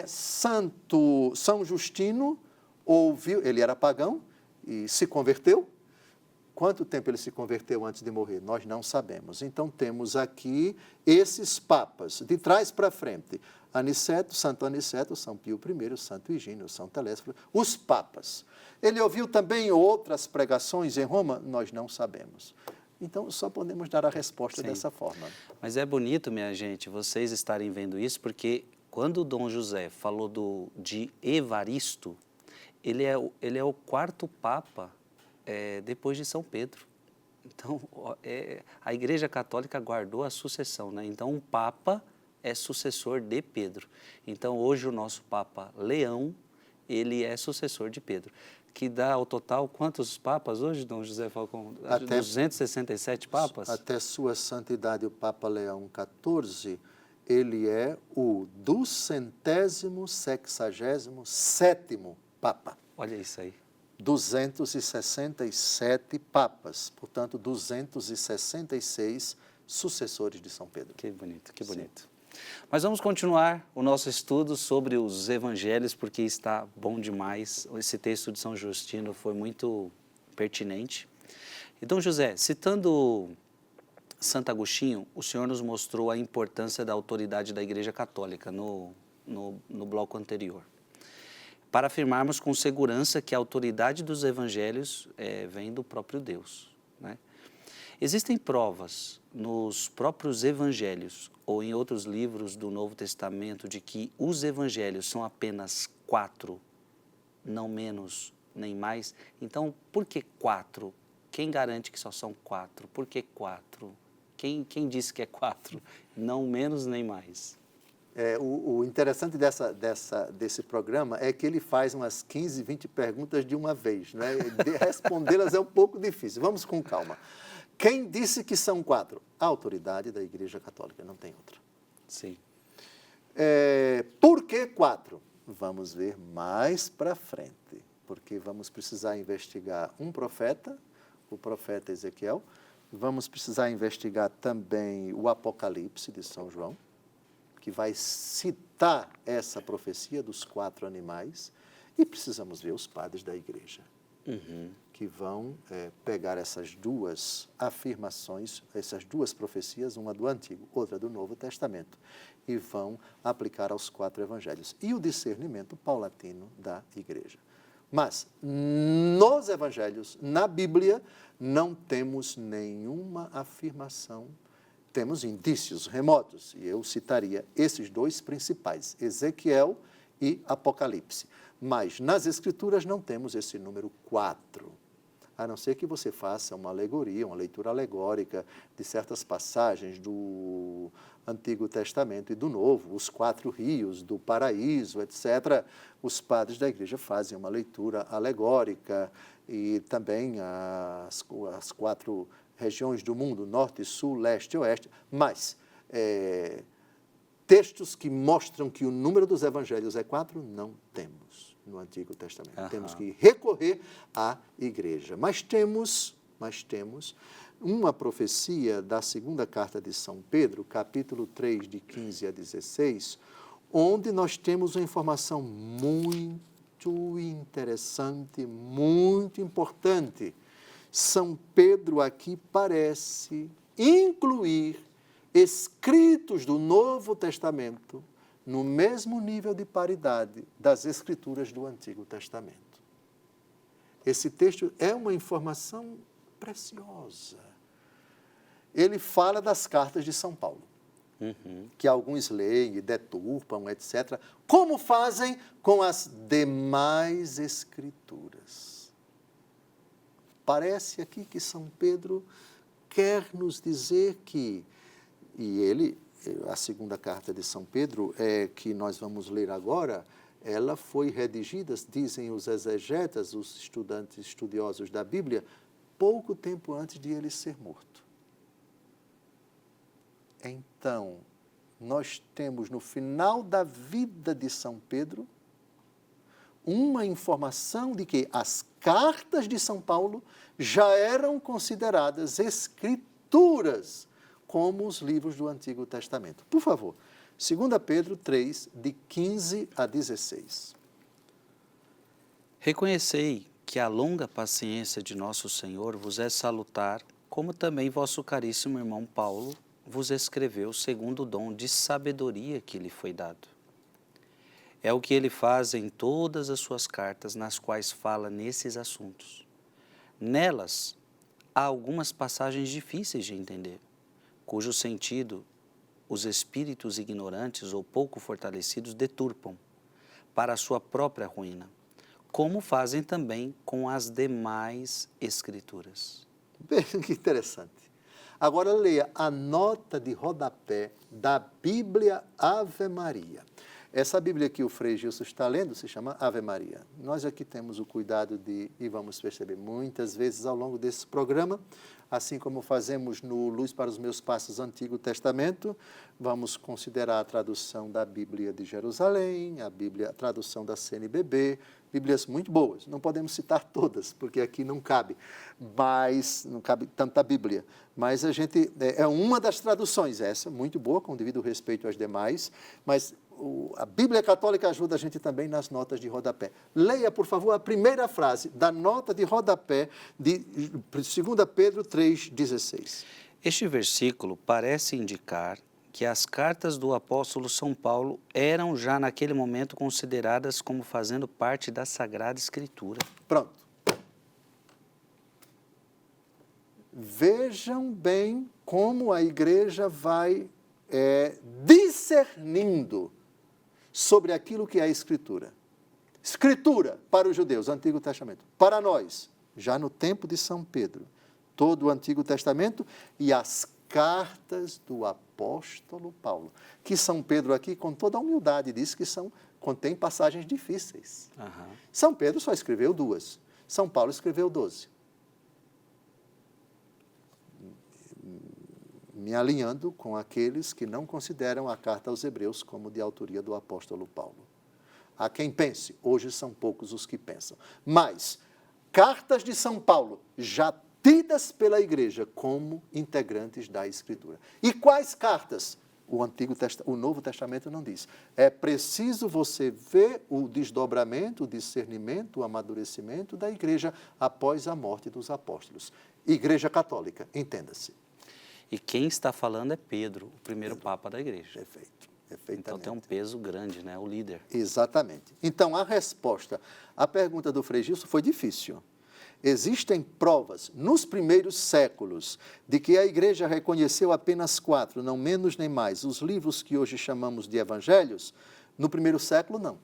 São Justino ouviu, ele era pagão e se converteu. Quanto tempo ele se converteu antes de morrer? Nós não sabemos. Então, temos aqui esses papas, de trás para frente. Aniceto, Santo Aniceto, São Pio I, Santo Higino, São Telésforo, os papas. Ele ouviu também outras pregações em Roma? Nós não sabemos. Então, só podemos dar a resposta dessa forma. Mas é bonito, minha gente, vocês estarem vendo isso, porque quando o Dom José falou de Evaristo, ele é o quarto papa depois de São Pedro. Então, a Igreja Católica guardou a sucessão, né? Então, um papa é sucessor de Pedro. Então, hoje o nosso Papa Leão, ele é sucessor de Pedro. Que dá ao total quantos papas hoje, Dom José Falcão? 267 papas? Até Sua Santidade o Papa Leão XIV, ele é o 267º Papa. Olha isso aí. 267 papas, portanto, 266 sucessores de São Pedro. Que bonito, que bonito. Sim. Mas vamos continuar o nosso estudo sobre os evangelhos, porque está bom demais. Esse texto de São Justino foi muito pertinente. E, Dom José, citando Santo Agostinho, o senhor nos mostrou a importância da autoridade da Igreja Católica no bloco anterior, para afirmarmos com segurança que a autoridade dos evangelhos vem do próprio Deus, né? Existem provas nos próprios evangelhos ou em outros livros do Novo Testamento de que os evangelhos são apenas 4, não menos nem mais. Então, por que 4? Quem garante que só são 4? Por que 4? Quem disse que é 4? Não menos nem mais. O interessante desse programa é que ele faz umas 15, 20 perguntas de uma vez, né? Respondê-las é um pouco difícil. Vamos com calma. Quem disse que são 4? A autoridade da Igreja Católica, não tem outra. Sim. Por que 4? Vamos ver mais para frente, porque vamos precisar investigar um profeta, o profeta Ezequiel, vamos precisar investigar também o Apocalipse de São João, que vai citar essa profecia dos 4 animais, e precisamos ver os padres da Igreja, que vão pegar essas duas afirmações, essas duas profecias, uma do Antigo, outra do Novo Testamento, e vão aplicar aos 4 evangelhos. E o discernimento paulatino da Igreja. Mas nos evangelhos, na Bíblia, não temos nenhuma afirmação. Temos indícios remotos, e eu citaria esses dois principais, Ezequiel e Apocalipse. Mas nas Escrituras não temos esse número 4, a não ser que você faça uma alegoria, uma leitura alegórica de certas passagens do Antigo Testamento e do Novo, os 4 rios do paraíso, etc. Os padres da igreja fazem uma leitura alegórica e também as 4 regiões do mundo, norte, sul, leste e oeste, mas textos que mostram que o número dos evangelhos é 4, não temos no Antigo Testamento. Temos que recorrer à igreja. Mas temos uma profecia da segunda carta de São Pedro, capítulo 3, de 15 a 16, onde nós temos uma informação muito interessante, muito importante. São Pedro aqui parece incluir escritos do Novo Testamento no mesmo nível de paridade das Escrituras do Antigo Testamento. Esse texto é uma informação preciosa. Ele fala das cartas de São Paulo, que alguns leem e deturpam, etc., como fazem com as demais Escrituras. Parece aqui que São Pedro quer nos dizer que, a segunda carta de São Pedro, que nós vamos ler agora, ela foi redigida, dizem os exegetas, os estudiosos da Bíblia, pouco tempo antes de ele ser morto. Então, nós temos no final da vida de São Pedro uma informação de que as cartas de São Paulo já eram consideradas escrituras como os livros do Antigo Testamento. Por favor, 2 Pedro 3, de 15 a 16. Reconhecei que a longa paciência de nosso Senhor vos é salutar, como também vosso caríssimo irmão Paulo vos escreveu segundo o dom de sabedoria que lhe foi dado. É o que ele faz em todas as suas cartas, nas quais fala nesses assuntos. Nelas, há algumas passagens difíceis de entender, cujo sentido os espíritos ignorantes ou pouco fortalecidos deturpam para a sua própria ruína, como fazem também com as demais Escrituras. Veja que interessante. Agora leia a nota de rodapé da Bíblia Ave Maria. Essa Bíblia que o Frei Gilson está lendo se chama Ave Maria. Nós aqui temos o cuidado e vamos perceber muitas vezes ao longo desse programa, assim como fazemos no Luz para os Meus Passos Antigo Testamento, vamos considerar a tradução da Bíblia de Jerusalém, a tradução da CNBB, Bíblias muito boas. Não podemos citar todas, porque aqui não cabe tanta Bíblia. Mas a gente, é uma das traduções, essa, muito boa, com devido respeito às demais, mas a Bíblia Católica ajuda a gente também nas notas de rodapé. Leia, por favor, a primeira frase da nota de rodapé de 2 Pedro 3,16. Este versículo parece indicar que as cartas do apóstolo São Paulo eram já naquele momento consideradas como fazendo parte da Sagrada Escritura. Pronto. Vejam bem como a igreja vai discernindo sobre aquilo que é a Escritura. Escritura para os judeus, Antigo Testamento. Para nós, já no tempo de São Pedro, todo o Antigo Testamento e as cartas do apóstolo Paulo, que São Pedro aqui, com toda a humildade, diz que contém passagens difíceis. São Pedro só escreveu 2, São Paulo escreveu 12. Me alinhando com aqueles que não consideram a carta aos Hebreus como de autoria do apóstolo Paulo. Há quem pense, hoje são poucos os que pensam. Mas, cartas de São Paulo, já tidas pela igreja como integrantes da Escritura. E quais cartas? O Novo Testamento não diz. É preciso você ver o desdobramento, o discernimento, o amadurecimento da igreja após a morte dos apóstolos. Igreja Católica, entenda-se. E quem está falando é Pedro, o primeiro Papa da Igreja. Perfeito. Perfeitamente. Então tem um peso grande, né? O líder. Exatamente. Então, a resposta à pergunta do Frei Gilson foi difícil. Existem provas, nos primeiros séculos, de que a igreja reconheceu apenas 4, não menos nem mais, os livros que hoje chamamos de evangelhos. No primeiro século, não.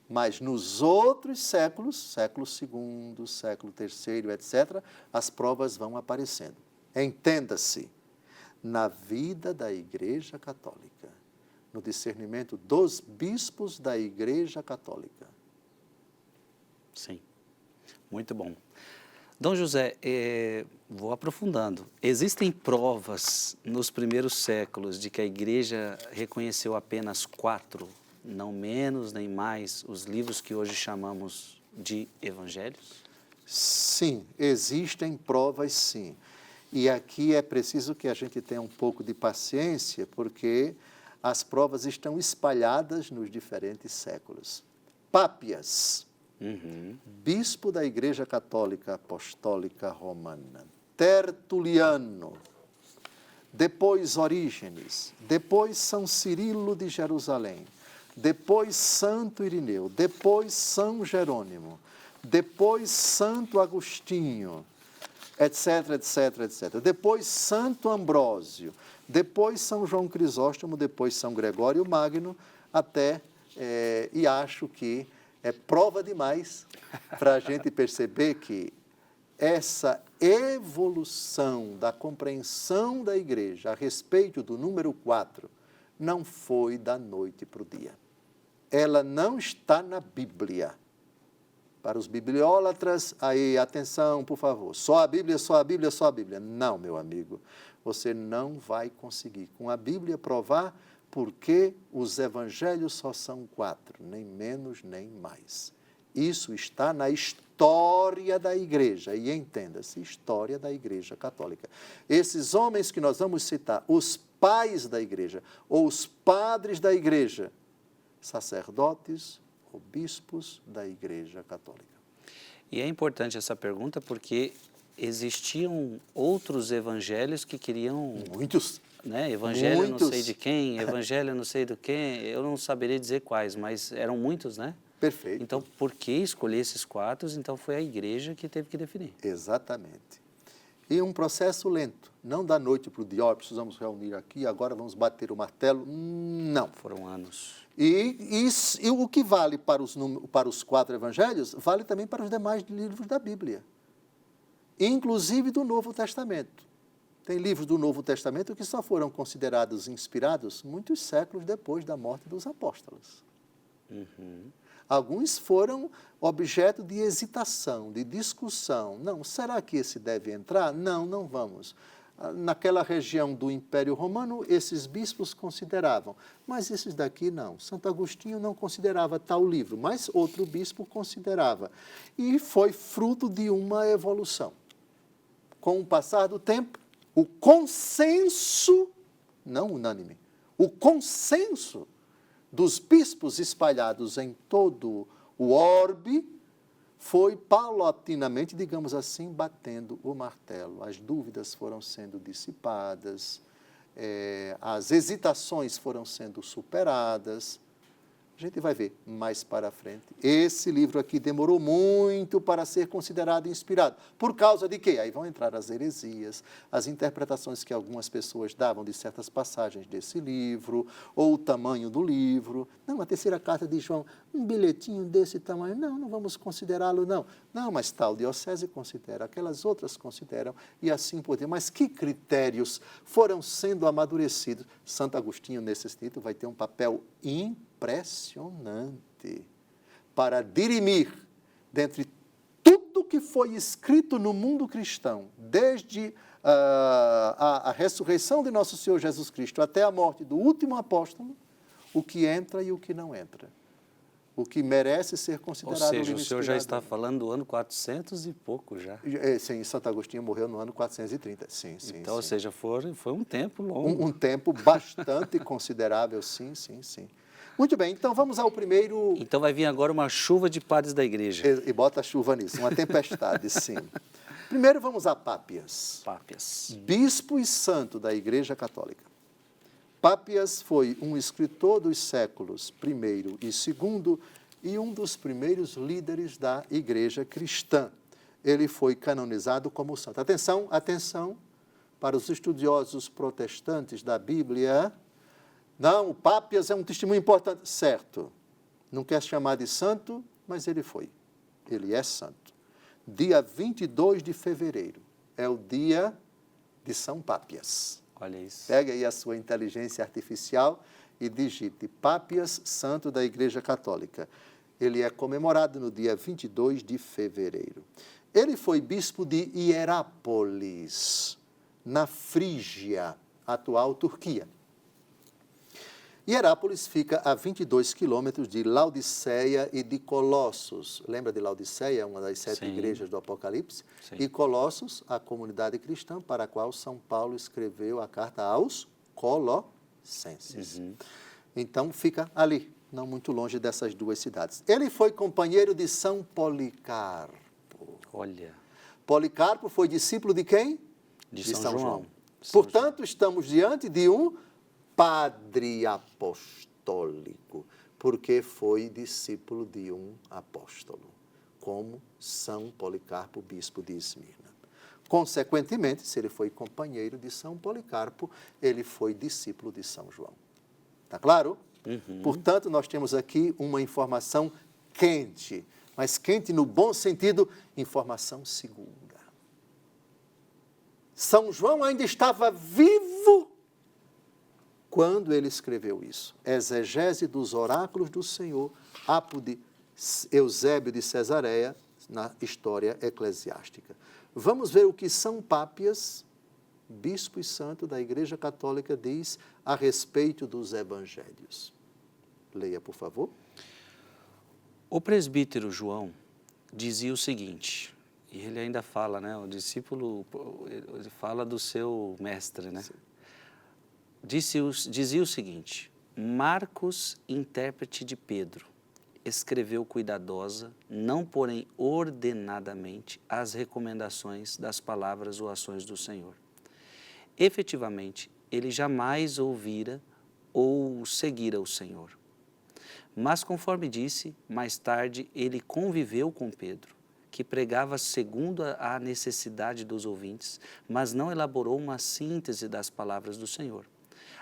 Mas nos outros séculos, século II, século III, etc., as provas vão aparecendo. Entenda-se, na vida da Igreja Católica, no discernimento dos bispos da Igreja Católica. Sim, muito bom. Dom José, vou aprofundando. Existem provas nos primeiros séculos de que a igreja reconheceu apenas 4, não menos nem mais, os livros que hoje chamamos de evangelhos? Sim, existem provas, sim. E aqui é preciso que a gente tenha um pouco de paciência, porque as provas estão espalhadas nos diferentes séculos. Pápias, bispo da Igreja Católica Apostólica Romana, Tertuliano, depois Orígenes, depois São Cirilo de Jerusalém, depois Santo Irineu, depois São Jerônimo, depois Santo Agostinho, etc, etc, etc. Depois Santo Ambrósio, depois São João Crisóstomo, depois São Gregório Magno, e acho que é prova demais para a gente perceber que essa evolução da compreensão da igreja a respeito do número 4 não foi da noite para o dia. Ela não está na Bíblia. Para os bibliólatras, aí, atenção, por favor, só a Bíblia, só a Bíblia, só a Bíblia. Não, meu amigo, você não vai conseguir com a Bíblia provar porque os evangelhos só são 4, nem menos nem mais. Isso está na história da igreja, e entenda-se, história da Igreja Católica. Esses homens que nós vamos citar, os pais da igreja, ou os padres da igreja, sacerdotes ou bispos da Igreja Católica. E é importante essa pergunta porque existiam outros evangelhos que queriam... Muitos. Né? Evangelho Muitos. não sei de quem, evangelho não sei do quem, eu não saberia dizer quais, mas eram muitos, né? Perfeito. Então, por que escolher esses 4? Então, foi a igreja que teve que definir. Exatamente. E um processo lento, não da noite para o dia, ó, precisamos reunir aqui, agora vamos bater o martelo, não. Foram anos. E o que vale para os 4 evangelhos, vale também para os demais livros da Bíblia, inclusive do Novo Testamento. Tem livros do Novo Testamento que só foram considerados inspirados muitos séculos depois da morte dos apóstolos. Alguns foram objeto de hesitação, de discussão. Não, será que esse deve entrar? Não, não vamos. Naquela região do Império Romano, esses bispos consideravam, mas esses daqui não. Santo Agostinho não considerava tal livro, mas outro bispo considerava. E foi fruto de uma evolução. Com o passar do tempo, o consenso, não unânime, o consenso dos bispos espalhados em todo o orbe foi paulatinamente, digamos assim, batendo o martelo. As dúvidas foram sendo dissipadas, as hesitações foram sendo superadas. A gente vai ver mais para frente. Esse livro aqui demorou muito para ser considerado inspirado. Por causa de quê? Aí vão entrar as heresias, as interpretações que algumas pessoas davam de certas passagens desse livro, ou o tamanho do livro. Não, a terceira carta de João, um bilhetinho desse tamanho, não vamos considerá-lo, não. Não, mas tal diocese considera, aquelas outras consideram, e assim por diante. Mas que critérios foram sendo amadurecidos? Santo Agostinho, nesse sentido, vai ter um papel impressionante para dirimir dentre tudo que foi escrito no mundo cristão, desde a ressurreição de nosso Senhor Jesus Cristo até a morte do último apóstolo, o que entra e o que não entra. O que merece ser considerado... Ou seja, o senhor já está falando do ano 400 e pouco já. Sim, Santo Agostinho morreu no ano 430, sim. Então, ou seja, foi um tempo longo. Um tempo bastante considerável, sim. Muito bem, então vamos ao primeiro... Então vai vir agora uma chuva de padres da igreja. E bota a chuva nisso, uma tempestade, sim. Primeiro vamos a Pápias. Pápias. Bispo e santo da Igreja Católica. Pápias foi um escritor dos séculos I e II e um dos primeiros líderes da igreja cristã. Ele foi canonizado como santo. Atenção, atenção, para os estudiosos protestantes da Bíblia. Não, o Pápias é um testemunho importante. Certo, não quer chamar de santo, mas ele foi. Ele é santo. Dia 22 de fevereiro é o dia de São Pápias. Olha isso. Pegue aí a sua inteligência artificial e digite Pápias, santo da Igreja Católica. Ele é comemorado no dia 22 de fevereiro. Ele foi bispo de Hierápolis, na Frígia, atual Turquia. Hierápolis fica a 22 quilômetros de Laodiceia e de Colossos. Lembra de Laodiceia, uma das 7 igrejas do Apocalipse? Sim. E Colossos, a comunidade cristã para a qual São Paulo escreveu a carta aos Colossenses. Então, fica ali, não muito longe dessas duas cidades. Ele foi companheiro de São Policarpo. Olha. Policarpo foi discípulo de quem? De São João. Portanto, estamos diante de um padre apostólico, porque foi discípulo de um apóstolo, como São Policarpo, bispo de Esmirna. Consequentemente, se ele foi companheiro de São Policarpo, ele foi discípulo de São João. Está claro? Portanto, nós temos aqui uma informação quente, mas quente no bom sentido, informação segura. São João ainda estava vivo quando ele escreveu isso. Exegese dos oráculos do Senhor, apo de Eusébio de Cesareia, na história eclesiástica. Vamos ver o que São Pápias, bispo e santo da Igreja Católica, diz a respeito dos evangelhos. Leia, por favor. O presbítero João dizia o seguinte, e ele ainda fala, né, o discípulo, ele fala do seu mestre, né? Sim. Dizia o seguinte, Marcos, intérprete de Pedro, escreveu cuidadosa, não porém ordenadamente, as recomendações das palavras ou ações do Senhor. Efetivamente, ele jamais ouvira ou seguira o Senhor. Mas, conforme disse, mais tarde ele conviveu com Pedro, que pregava segundo a necessidade dos ouvintes, mas não elaborou uma síntese das palavras do Senhor.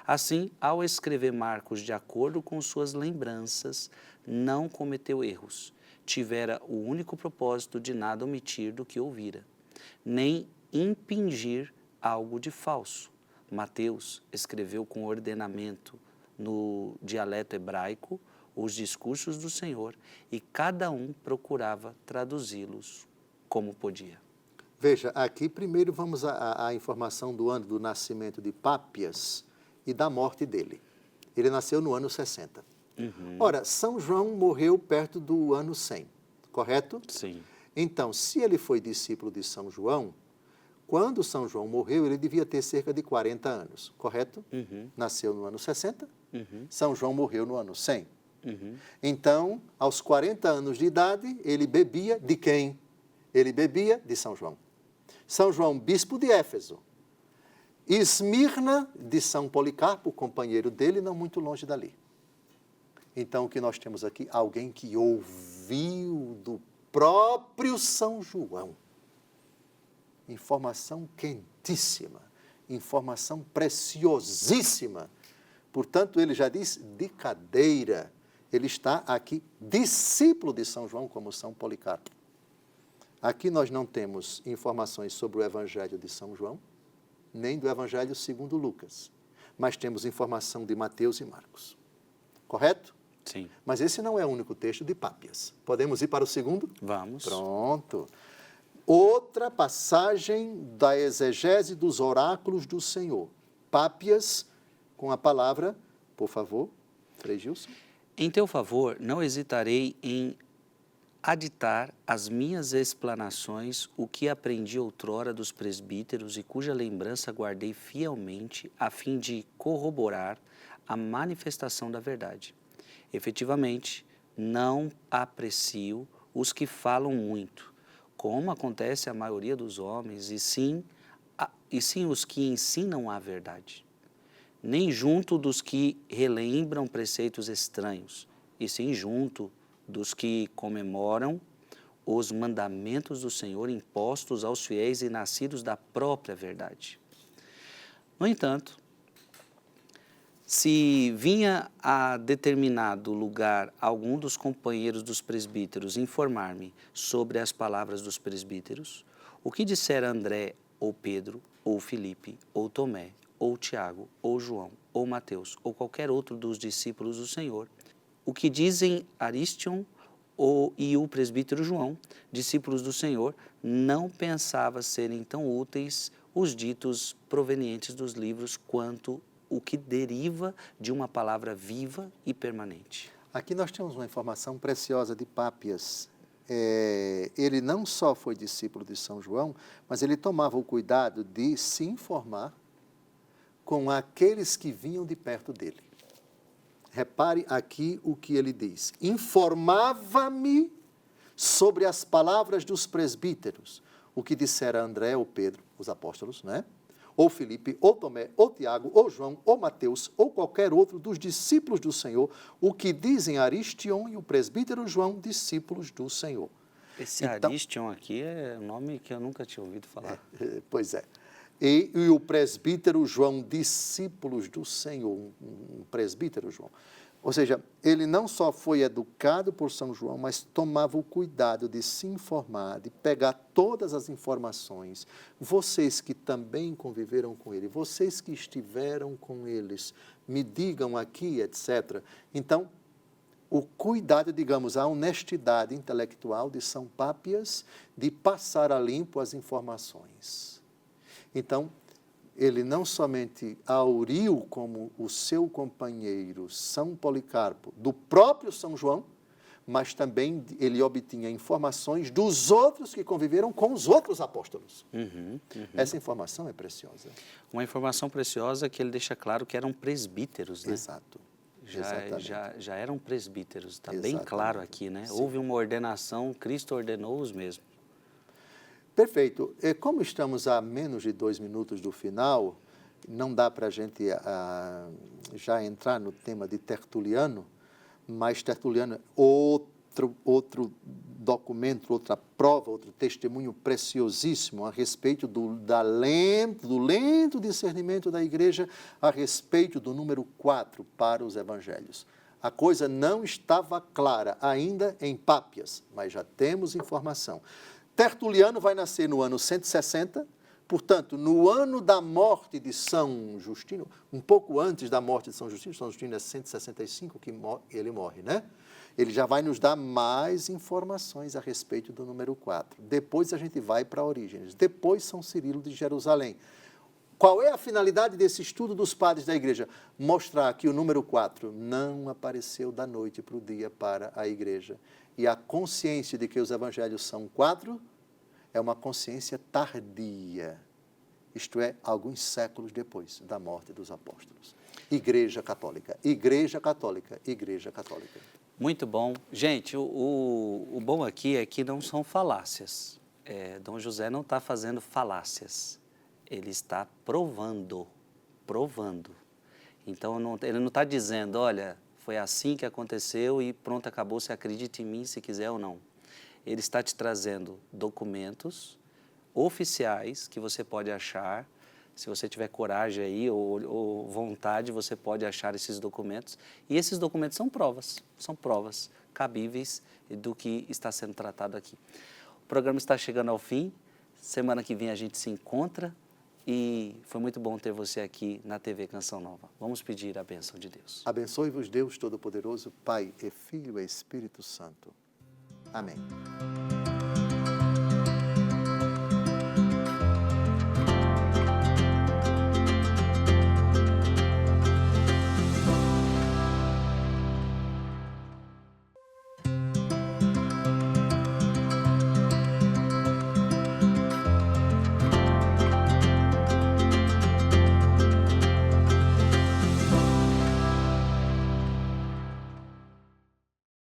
Assim, ao escrever Marcos de acordo com suas lembranças, não cometeu erros, tivera o único propósito de nada omitir do que ouvira, nem impingir algo de falso. Mateus escreveu com ordenamento no dialeto hebraico os discursos do Senhor e cada um procurava traduzi-los como podia. Veja, aqui primeiro vamos à informação do ano do nascimento de Pápias e da morte dele. Ele nasceu no ano 60. Ora, São João morreu perto do ano 100, correto? Sim. Então, se ele foi discípulo de São João, quando São João morreu, ele devia ter cerca de 40 anos, correto? Nasceu no ano 60, São João morreu no ano 100. Então, aos 40 anos de idade, ele bebia de quem? Ele bebia de São João. São João, bispo de Éfeso. Esmirna, de São Policarpo, companheiro dele, não muito longe dali. Então, o que nós temos aqui? Alguém que ouviu do próprio São João. Informação quentíssima, informação preciosíssima. Portanto, ele já diz de cadeira. Ele está aqui, discípulo de São João, como São Policarpo. Aqui nós não temos informações sobre o Evangelho de São João, nem do Evangelho segundo Lucas, mas temos informação de Mateus e Marcos. Correto? Sim. Mas esse não é o único texto de Pápias. Podemos ir para o segundo? Vamos. Pronto. Outra passagem da exegese dos oráculos do Senhor. Pápias, com a palavra, por favor, Frei Gilson. Em teu favor, não hesitarei em aditar às minhas explanações o que aprendi outrora dos presbíteros e cuja lembrança guardei fielmente a fim de corroborar a manifestação da verdade. Efetivamente, não aprecio os que falam muito, como acontece à maioria dos homens, e sim os que ensinam a verdade. nem junto dos que relembram preceitos estranhos, e sim junto dos que comemoram os mandamentos do Senhor impostos aos fiéis e nascidos da própria verdade. No entanto, se vinha a determinado lugar algum dos companheiros dos presbíteros informar-me sobre as palavras dos presbíteros, o que disser André, ou Pedro, ou Filipe, ou Tomé, ou Tiago, ou João, ou Mateus, ou qualquer outro dos discípulos do Senhor, o que dizem Aristion e o presbítero João, discípulos do Senhor, não pensava serem tão úteis os ditos provenientes dos livros quanto o que deriva de uma palavra viva e permanente. Aqui nós temos uma informação preciosa de Pápias. Ele não só foi discípulo de São João, mas ele tomava o cuidado de se informar com aqueles que vinham de perto dele. Repare aqui o que ele diz. Informava-me sobre as palavras dos presbíteros, o que dissera André ou Pedro, os apóstolos, né? Ou Filipe, ou Tomé, ou Tiago, ou João, ou Mateus, ou qualquer outro dos discípulos do Senhor, o que dizem Aristion e o presbítero João, discípulos do Senhor. Esse Aristion aqui é um nome que eu nunca tinha ouvido falar. Pois é. E o presbítero João, discípulos do Senhor, um presbítero João. Ou seja, ele não só foi educado por São João, mas tomava o cuidado de se informar, de pegar todas as informações. Vocês que também conviveram com ele, vocês que estiveram com eles, me digam aqui, etc. Então, o cuidado, digamos, a honestidade intelectual de São Pápias de passar a limpo as informações. Então, ele não somente auriu como o seu companheiro São Policarpo, do próprio São João, mas também ele obtinha informações dos outros que conviveram com os outros apóstolos. Essa informação é preciosa. Uma informação preciosa que ele deixa claro que eram presbíteros, né? Exato. Já eram presbíteros, está bem claro aqui, né? Sim. Houve uma ordenação, Cristo ordenou-os mesmo. Perfeito. Como estamos a menos de 2 minutos do final, não dá para a gente já entrar no tema de Tertuliano, mas Tertuliano é outro documento, outra prova, outro testemunho preciosíssimo a respeito do lento discernimento da igreja a respeito do número 4 para os evangelhos. A coisa não estava clara ainda em Pápias, mas já temos informação. Tertuliano vai nascer no ano 160, portanto, no ano da morte de São Justino, um pouco antes da morte de São Justino é 165 que ele morre, né? Ele já vai nos dar mais informações a respeito do número 4. Depois a gente vai para Orígenes, depois São Cirilo de Jerusalém. Qual é a finalidade desse estudo dos padres da igreja? Mostrar que o número 4 não apareceu da noite para o dia para a igreja. E a consciência de que os evangelhos são 4 é uma consciência tardia, isto é, alguns séculos depois da morte dos apóstolos. Igreja Católica, Igreja Católica, Igreja Católica. Muito bom. Gente, o bom aqui é que não são falácias. Dom José não está fazendo falácias. Ele está provando. Então, ele não está dizendo, olha, foi assim que aconteceu e pronto, acabou, você acredita em mim se quiser ou não. Ele está te trazendo documentos oficiais que você pode achar, se você tiver coragem aí ou vontade, você pode achar esses documentos. E esses documentos são provas cabíveis do que está sendo tratado aqui. O programa está chegando ao fim, semana que vem a gente se encontra e foi muito bom ter você aqui na TV Canção Nova. Vamos pedir a bênção de Deus. Abençoe-vos Deus Todo-Poderoso, Pai e Filho e Espírito Santo. Amém.